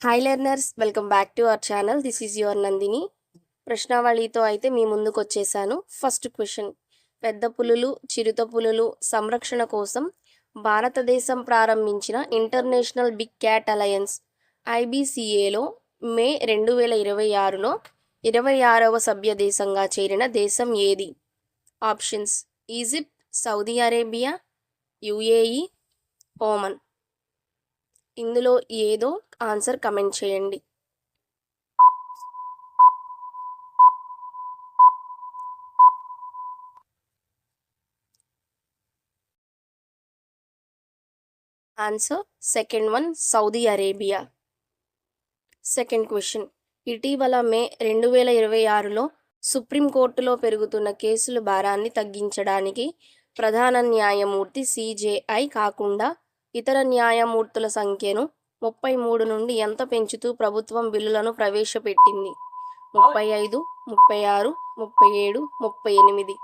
Hi learners, welcome back to our channel. This is your Nandini. ప్రశ్నావళితో అయితే మీ ముందుకు వచ్చేసాను. ఫస్ట్ క్వశ్చన్: పెద్ద పులులు, చిరుత పులులు సంరక్షణ కోసం భారతదేశం ప్రారంభించిన ఇంటర్నేషనల్ బిగ్ క్యాట్ అలయన్స్ IBCAలో మే 2026లో 26వ సభ్య దేశంగా చేరిన దేశం ఏది? Options: Egypt, Saudi Arabia, UAE, ఓమన్. ఇందులో ఏదో ఆన్సర్ కమెంట్ చేయండి. Answer second one, Saudi Arabia. Second question: ఇటీవల మే 2026లో సుప్రీంకోర్టులో పెరుగుతున్న కేసుల భారాన్ని తగ్గించడానికి ప్రధాన న్యాయమూర్తి CJI కాకుండా ఇతర న్యాయమూర్తుల సంఖ్యను 33 నుండి ఎంత పెంచుతూ ప్రభుత్వం బిల్లులను ప్రవేశపెట్టింది? 35, 36, 37, 38.